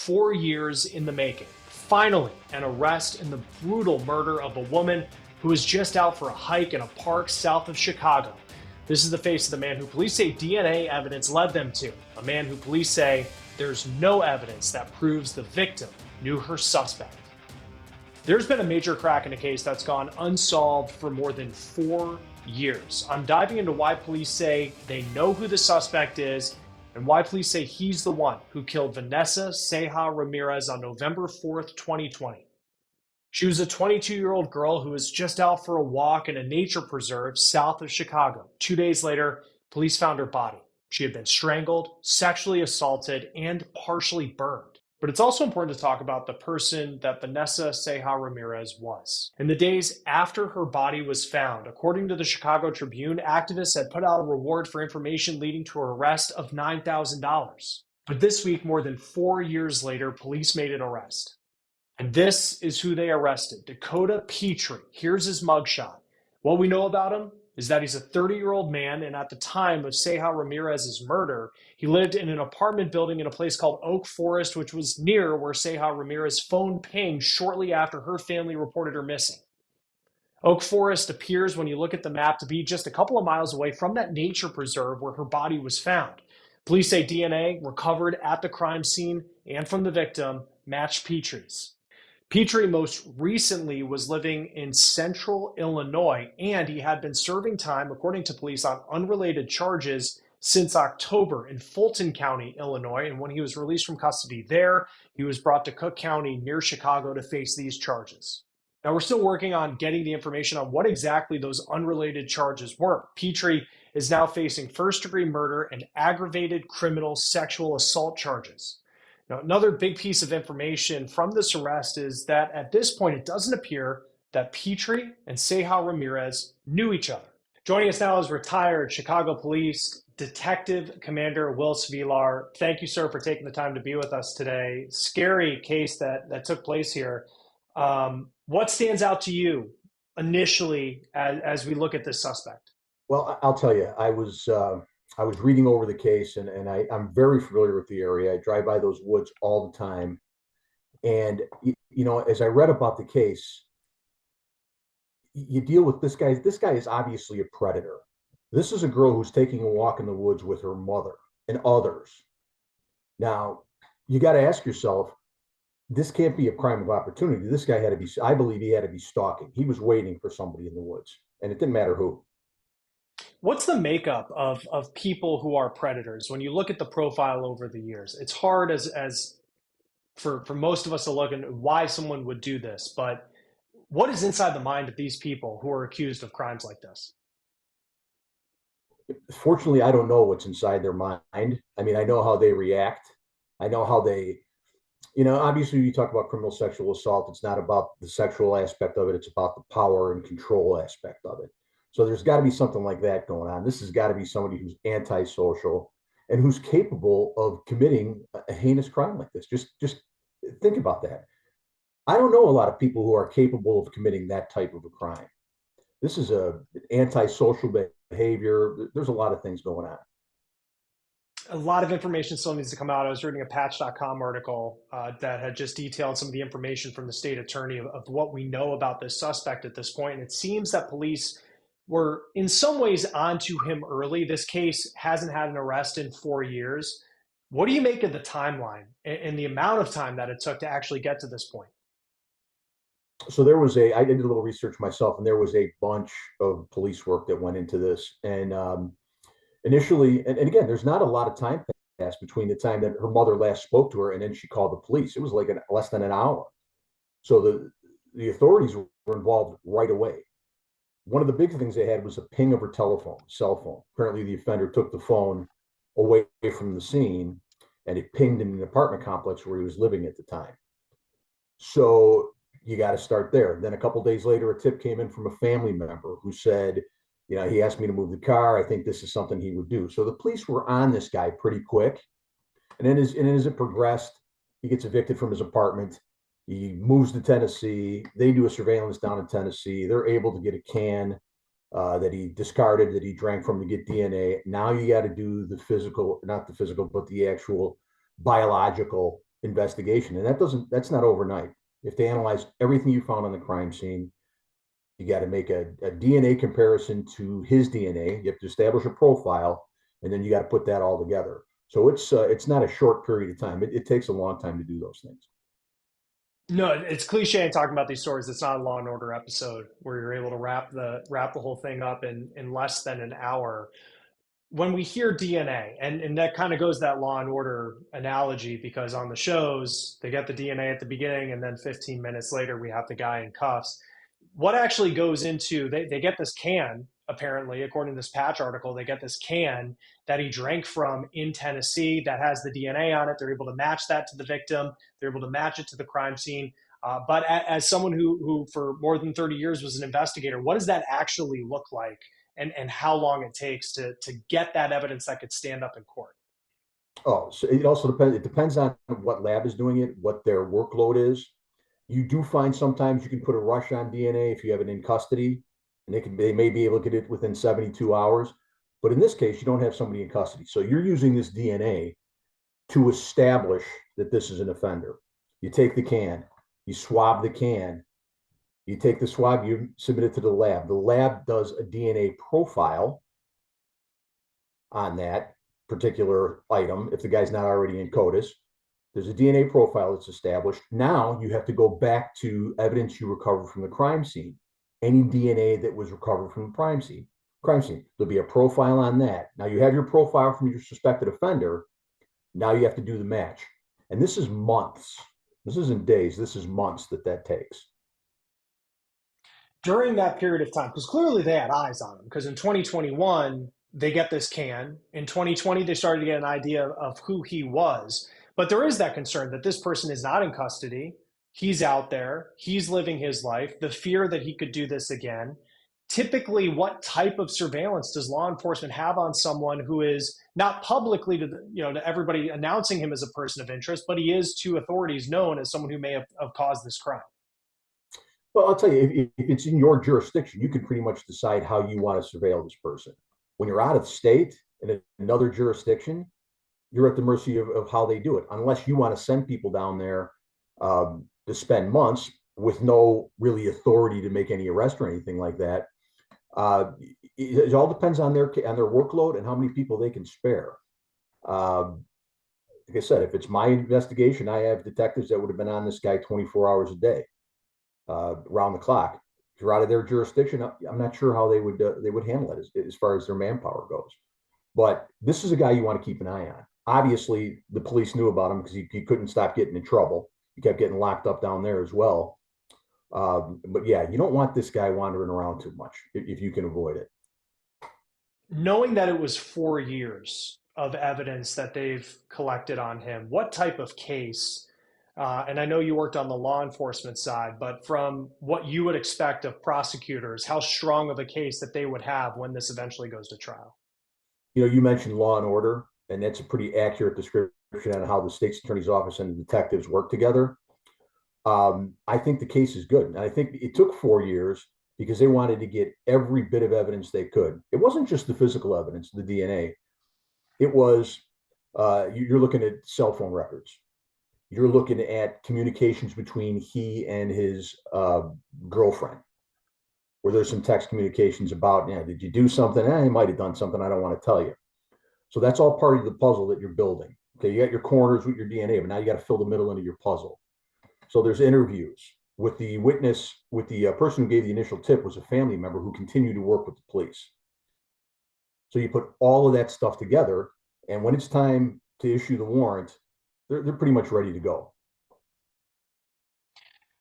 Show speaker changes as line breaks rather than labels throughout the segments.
4 years in the making. Finally, an arrest in the brutal murder of a woman who was just out for a hike in a park south of Chicago. This is the face of the man who police say DNA evidence led them to, a man who police say there's no evidence that proves the victim knew her suspect. There's been a major crack in a case that's gone unsolved for more than 4 years. I'm diving into why police say they know who the suspect is and why police say he's the one who killed Vanessa Ceja Ramirez on November 4th, 2020. She was a 22-year-old girl who was just out for a walk in a nature preserve south of Chicago. 2 days later, police found her body. She had been strangled, sexually assaulted, and partially burned. But it's also important to talk about the person that Vanessa Ceja Ramirez was. In the days after her body was found, according to the Chicago Tribune, activists had put out a reward for information leading to her arrest of $9,000. But this week, more than 4 years later, police made an arrest. And this is who they arrested, Dakota Petrey. Here's his mugshot. What we know about him is that he's a 30-year-old man, and at the time of Ceja Ramirez's murder, he lived in an apartment building in a place called Oak Forest, which was near where Ceja Ramirez's phone pinged shortly after her family reported her missing. Oak Forest appears, when you look at the map, to be just a couple of miles away from that nature preserve where her body was found. Police say DNA recovered at the crime scene and from the victim matched Petrey's. Petrey most recently was living in central Illinois, and he had been serving time, according to police, on unrelated charges since October in Fulton County, Illinois. And when he was released from custody there, he was brought to Cook County near Chicago to face these charges. Now, we're still working on getting the information on what exactly those unrelated charges were. Petrey is now facing first-degree murder and aggravated criminal sexual assault charges. Now, another big piece of information from this arrest is that at this point, it doesn't appear that Petrey and Ceja Ramirez knew each other. Joining us now is retired Chicago Police Detective Commander Will Svilar. Thank you, sir, for taking the time to be with us today. Scary case that took place here. What stands out to you initially as we look at this suspect?
Well, I'll tell you, I was reading over the case, and I'm very familiar with the area. I drive by those woods all the time. And, as I read about the case, you deal with this guy. This guy is obviously a predator. This is a girl who's taking a walk in the woods with her mother and others. Now, you got to ask yourself, this can't be a crime of opportunity. This guy I believe he had to be stalking. He was waiting for somebody in the woods, and it didn't matter who.
What's the makeup of people who are predators? When you look at the profile over the years, it's hard as for most of us to look at why someone would do this, but what is inside the mind of these people who are accused of crimes like this?
Fortunately, I don't know what's inside their mind. I mean, I know how they react. I know how they, obviously you talk about criminal sexual assault. It's not about the sexual aspect of it. It's about the power and control aspect of it. So there's got to be something like that going on. This has got to be somebody who's antisocial and who's capable of committing a heinous crime like this. Just think about that. I don't know a lot of people who are capable of committing that type of a crime. This is an antisocial behavior. There's a lot of things going on.
A lot of information still needs to come out. I was reading a Patch.com article that had just detailed some of the information from the state attorney of what we know about this suspect at this point. And it seems that police were in some ways onto him early. This case hasn't had an arrest in 4 years. What do you make of the timeline and the amount of time that it took to actually get to this point?
So I did a little research myself, and there was a bunch of police work that went into this. And initially, and again, there's not a lot of time passed between the time that her mother last spoke to her and then she called the police. It was like less than an hour. So the authorities were involved right away. One of the big things they had was a ping of her cell phone. Apparently, the offender took the phone away from the scene, and it pinged in an apartment complex where he was living at the time. So you got to start there. Then a couple of days later, a tip came in from a family member who said, he asked me to move the car. I think this is something he would do. So the police were on this guy pretty quick. And then as it progressed, he gets evicted from his apartment. He moves to Tennessee. They do a surveillance down in Tennessee. They're able to get a can that he discarded, that he drank from, to get DNA. Now you got to do not the physical, but the actual biological investigation, and that's not overnight. If they analyze everything you found on the crime scene, you got to make a DNA comparison to his DNA. You have to establish a profile, and then you got to put that all together. So it's not a short period of time. It takes a long time to do those things.
No, it's cliche in talking about these stories. It's not a Law and Order episode where you're able to wrap the whole thing up in less than an hour. When we hear DNA, and that kind of goes that Law and Order analogy, because on the shows they get the DNA at the beginning, and then 15 minutes later we have the guy in cuffs. What actually goes into they get this can, apparently, according to this Patch article, they get this can that he drank from in Tennessee that has the DNA on it. They're able to match that to the victim. They're able to match it to the crime scene. But as someone who for more than 30 years was an investigator, what does that actually look like, and how long it takes to get that evidence that could stand up in court?
Oh, so it also depends. It depends on what lab is doing it, what their workload is. You do find sometimes you can put a rush on DNA if you have it in custody, and they may be able to get it within 72 hours. But in this case, you don't have somebody in custody, so you're using this DNA to establish that this is an offender. You take the can, you swab the can, you take the swab, you submit it to the lab. The lab does a DNA profile on that particular item if the guy's not already in CODIS. There's a DNA profile that's established. Now you have to go back to evidence you recovered from the crime scene. Any DNA that was recovered from the crime scene. There'll be a profile on that. Now you have your profile from your suspected offender. Now you have to do the match. And this is months. This isn't days. This is months that takes.
During that period of time, because clearly they had eyes on him, because in 2021 they get this can. In 2020 they started to get an idea of who he was. But there is that concern that this person is not in custody. He's out there. He's living his life. The fear that he could do this again. Typically, what type of surveillance does law enforcement have on someone who is not publicly to everybody announcing him as a person of interest, but he is to authorities known as someone who may have caused this crime?
Well, I'll tell you, if it's in your jurisdiction, you can pretty much decide how you want to surveil this person. When you're out of state in another jurisdiction, you're at the mercy of how they do it, unless you want to send people down there to spend months with no really authority to make any arrest or anything like that. It all depends on their workload and how many people they can spare. Like I said, if it's my investigation, I have detectives that would have been on this guy 24 hours a day, around the clock. If you're out of their jurisdiction, I'm not sure how they would handle it as far as their manpower goes. But this is a guy you want to keep an eye on. Obviously, the police knew about him because he couldn't stop getting in trouble. He kept getting locked up down there as well. But yeah, you don't want this guy wandering around too much if you can avoid it.
Knowing that it was 4 years of evidence that they've collected on him, what type of case, and I know you worked on the law enforcement side, but from what you would expect of prosecutors, how strong of a case that they would have when this eventually goes to trial?
You mentioned Law and Order, and that's a pretty accurate description on how the state's attorney's office and the detectives work together. I think the case is good. And I think it took 4 years because they wanted to get every bit of evidence they could. It wasn't just the physical evidence, the DNA. It was, you're looking at cell phone records. You're looking at communications between he and his girlfriend, where there's some text communications about, did you do something? He might have done something. I don't want to tell you. So that's all part of the puzzle that you're building. Okay, you got your corners with your DNA, but now you got to fill the middle into your puzzle. So there's interviews with the witness, with the person who gave the initial tip was a family member who continued to work with the police. So you put all of that stuff together, and when it's time to issue the warrant, they're pretty much ready to go.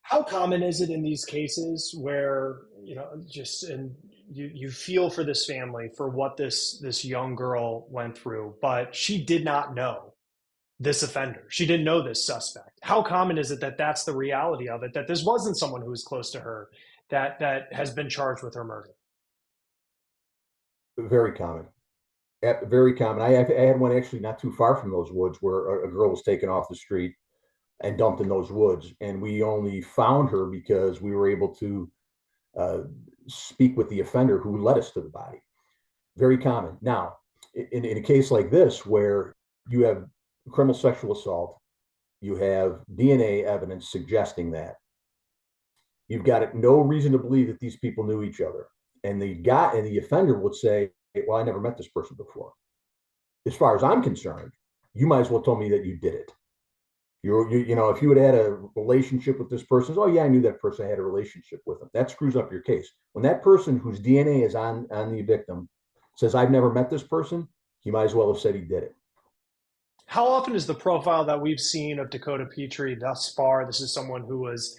How common is it in these cases where, just and you feel for this family for what this young girl went through, but she did not know this offender. She didn't know this suspect. How common is it that that's the reality of it, that this wasn't someone who was close to her that has been charged with her murder?
Very common. Very common. I had one actually not too far from those woods where a girl was taken off the street and dumped in those woods. And we only found her because we were able to speak with the offender who led us to the body. Very common. Now, in a case like this, where you have criminal sexual assault, You have DNA evidence suggesting that. You've got no reason to believe that these people knew each other. And the offender would say, well, I never met this person before. As far as I'm concerned, you might as well tell me that you did it. If you had a relationship with this person, oh yeah, I knew that person. I had a relationship with them. That screws up your case. When that person whose DNA is on the victim says, I've never met this person, he might as well have said he did it.
How often is the profile that we've seen of Dakota Petrey thus far? This is someone who was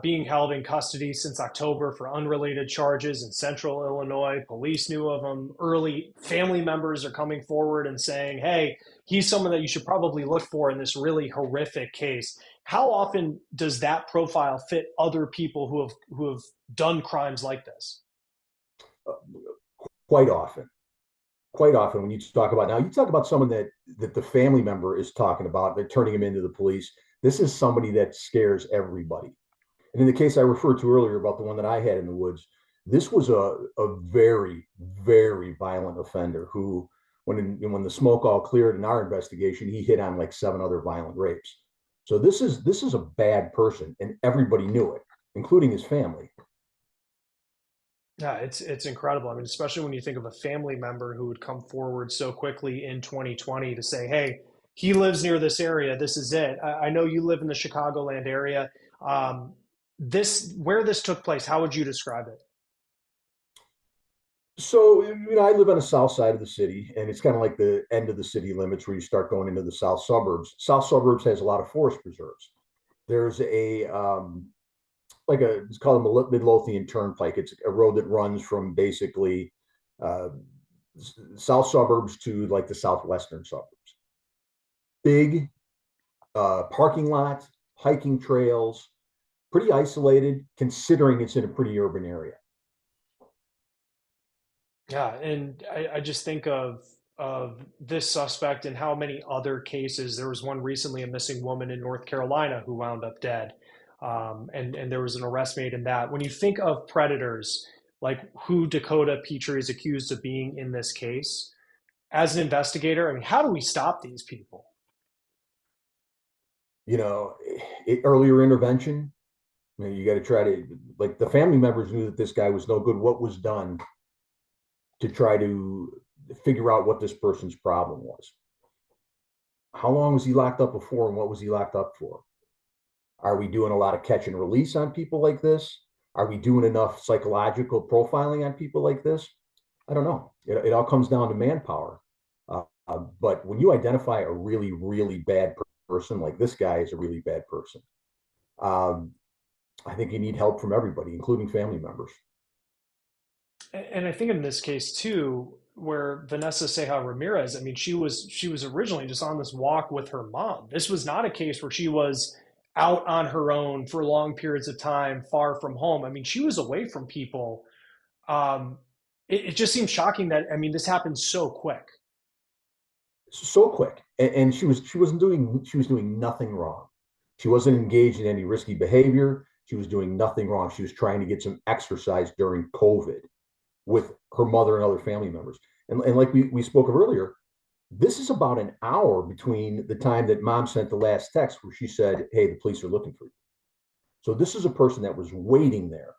being held in custody since October for unrelated charges in central Illinois. Police knew of him early. Family members are coming forward and saying, hey, he's someone that you should probably look for in this really horrific case. How often does that profile fit other people who have done crimes like this?
Quite often. Quite often when you talk about someone that the family member is talking about, they're turning him into the police. This is somebody that scares everybody. And in the case I referred to earlier about the one that I had in the woods, this was a very, very violent offender who, when the smoke all cleared in our investigation, he hit on like 7 other violent rapes. So this is a bad person, and everybody knew it, including his family.
Yeah, it's incredible. I mean, especially when you think of a family member who would come forward so quickly in 2020 to say, "Hey, he lives near this area. This is it." I know you live in the Chicagoland area. Where this took place, how would you describe it?
So, I live on the south side of the city, and it's kind of like the end of the city limits where you start going into the south suburbs. South suburbs has a lot of forest preserves. There's it's called a Midlothian Turnpike. It's a road that runs from basically uh, south suburbs to like the southwestern suburbs. Big parking lot, hiking trails, pretty isolated considering it's in a pretty urban area.
Yeah, and I just think of this suspect and how many other cases. There was one recently, a missing woman in North Carolina who wound up dead, and there was an arrest made in that. When you think of predators, like who Dakota Petrey is accused of being in this case, as an investigator, I mean, how do we stop these people?
You know, Earlier intervention. You got to try to, like, the family members knew that this guy was no good. What was done to try to figure out what this person's problem was? How long was he locked up before, and what was he locked up for? Are we doing a lot of catch and release on people like this? Are we doing enough psychological profiling on people like this? I don't know. It all comes down to manpower. But when you identify a really, really bad person, like this guy is a really bad person, um, I think you need help from everybody, including family members.
And I think in this case too, where Vanessa Ceja Ramirez, I mean, she was originally just on this walk with her mom. This was not a case where she was out on her own for long periods of time, far from home. I mean, she was away from people. Um, it just seems shocking that, I mean, this happened so quick.
So quick, and she was doing nothing wrong. She wasn't engaged in any risky behavior. She was doing nothing wrong. She was trying to get some exercise during COVID with her mother and other family members. And like we spoke of earlier, this is about an hour between the time that mom sent the last text where she said, hey, the police are looking for you. So this is a person that was waiting there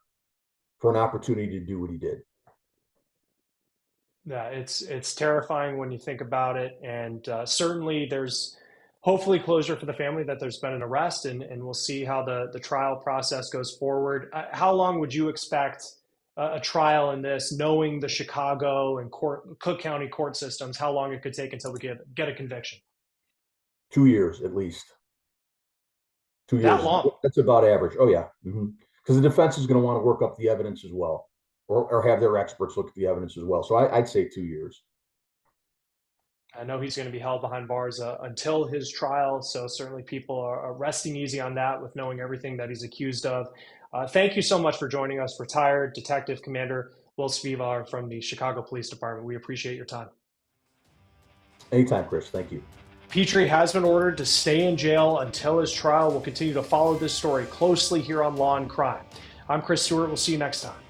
for an opportunity to do what he did.
Yeah, it's terrifying when you think about it, and certainly there's hopefully closure for the family that there's been an arrest, and we'll see how the trial process goes forward. How long would you expect a trial in this, knowing the Chicago and Cook County court systems? How long it could take until we get a conviction?
2 years at least. 2 years.
That long?
That's about average. Oh yeah. Because the defense is going to want to work up the evidence as well, or have their experts look at the evidence as well. So I'd say 2 years.
I know he's going to be held behind bars until his trial, so certainly people are resting easy on that with knowing everything that he's accused of. Thank you so much for joining us, retired Detective Commander Will Spivar from the Chicago Police Department. We appreciate your time.
Anytime, Chris. Thank you.
Petrey has been ordered to stay in jail until his trial. We'll continue to follow this story closely here on Law and Crime. I'm Chris Stewart. We'll see you next time.